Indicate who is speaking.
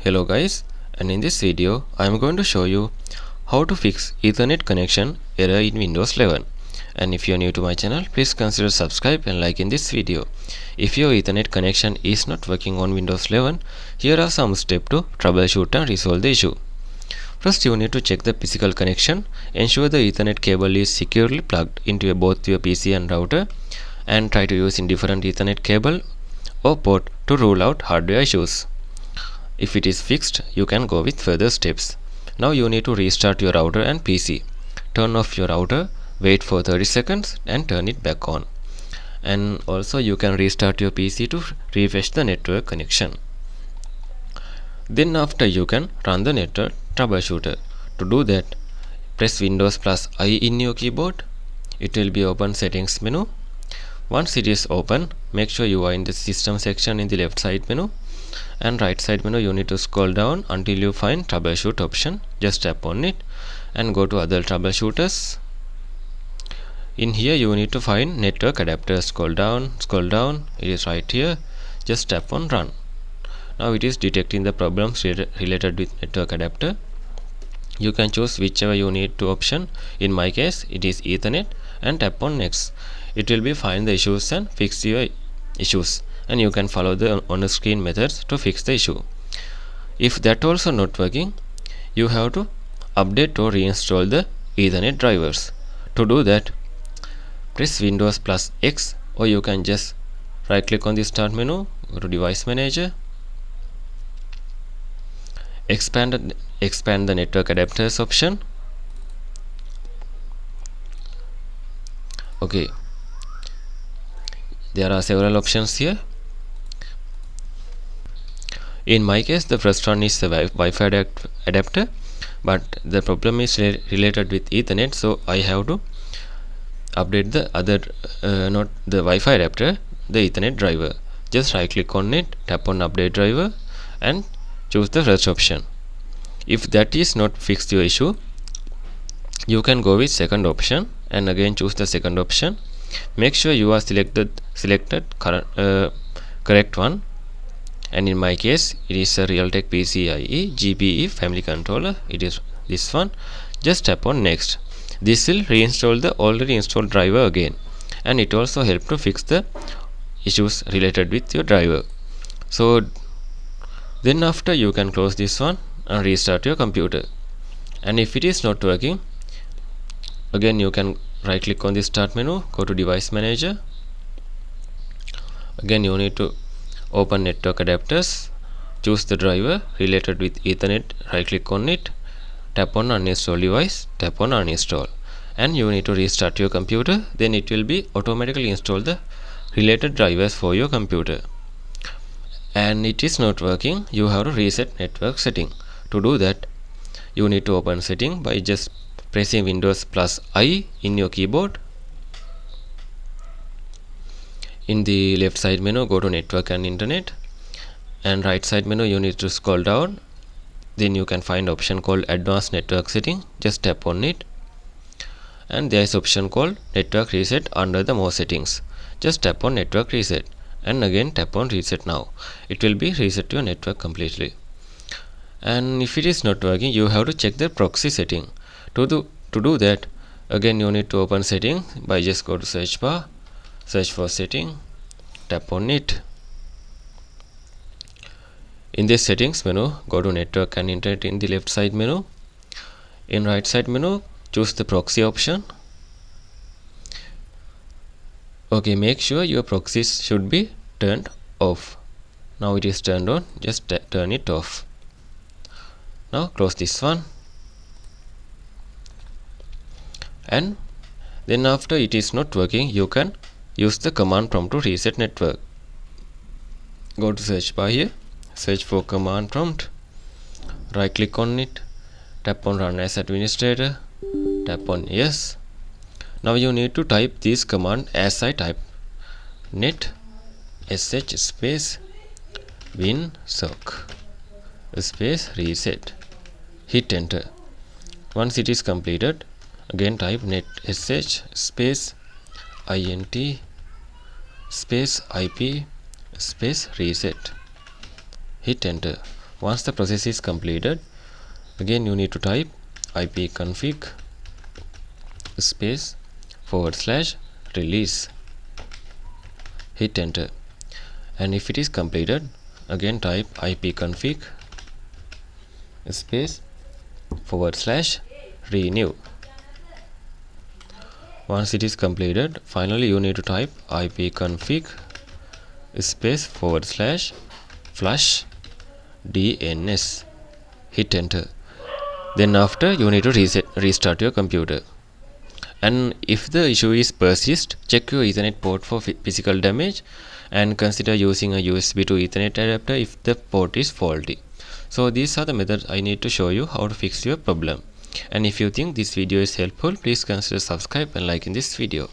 Speaker 1: Hello guys, and in this video I am going to show you how to fix Ethernet connection error in Windows 11. And if you are new to my channel, please consider subscribe and like in this video. If your Ethernet connection is not working on Windows 11, here are some steps to troubleshoot and resolve the issue. First, you need to check the physical connection. Ensure the Ethernet cable is securely plugged into both your PC and router, and try to use indifferent Ethernet cable or port to rule out hardware issues. If it is fixed, you can go with further steps. Now you need to restart your router and PC. Turn off your router, wait for 30 seconds and turn it back on. And also you can restart your PC to refresh the network connection. Then after you can run the Network Troubleshooter. To do that, press Windows plus I in your keyboard. It will be open settings menu. Once it is open, make sure you are in the system section in the left side menu. And right side menu you need to scroll down until you find troubleshoot option. Just tap on it and go to other troubleshooters. In here you need to find network adapter. Scroll down, it is right here. Just tap on run. Now it is detecting the problems related with network adapter. You can choose whichever you need to option. In my case it is Ethernet, and tap on next. It will be find the issues and fix your issues, and you can follow the on screen methods to fix the issue. If that also not working, you have to update or reinstall the Ethernet drivers. To do that, press Windows plus X, or you can just right click on the start menu, go to device manager, expand the network adapters option. Okay, there are several options here. In my case, the first one is the Wi-Fi adapter, but the problem is related with Ethernet, so I have to update the other, not the Wi-Fi adapter, the Ethernet driver. Just right click on it, tap on update driver, and choose the first option. If that is not fixed your issue, you can go with second option and again choose the second option. Make sure you are selected correct one, and in my case it is a Realtek PCIe GPE family controller. It is this one. Just tap on next. This will reinstall the already installed driver again, and it also help to fix the issues related with your driver. So then after you can close this one and restart your computer. And if it is not working, again you can right click on the start menu, go to device manager. Again you need to open network adapters, choose the driver related with Ethernet, right click on it, tap on uninstall device, tap on uninstall, and you need to restart your computer. Then it will be automatically install the related drivers for your computer. And it is not working, you have to reset network setting. To do that, you need to open setting by just pressing Windows plus I in your keyboard. In the left side menu, go to network and internet, and right side menu you need to scroll down. Then you can find option called advanced network setting. Just tap on it, and there is option called network reset under the more settings. Just tap on network reset and again tap on reset now. It will be reset your network completely. And if it is not working, you have to check the proxy setting. To do that, again you need to open setting by just go to search bar, search for setting, tap on it. In this settings menu, go to network and internet in the left side menu. In right side menu, choose the proxy option. Okay, make sure your proxies should be turned off. Now it is turned on, just turn it off. Now close this one, and then after it is not working, you can use the command prompt to reset network. Go to search bar here, search for command prompt, right click on it, tap on run as administrator, tap on yes. Now you need to type this command as I type: net sh space winsock space reset. Hit enter. Once it is completed, again type net sh space int space IP space reset. Hit enter. Once the process is completed, again you need to type ipconfig space / release. Hit enter. And if it is completed, again type ipconfig space / renew. Once it is completed, finally you need to type ipconfig space / flush DNS. Hit enter. Then after, you need to restart your computer. And if the issue is persist, check your Ethernet port for physical damage and consider using a USB to Ethernet adapter if the port is faulty. So these are the methods I need to show you how to fix your problem. And if you think this video is helpful, please consider subscribe and liking this video.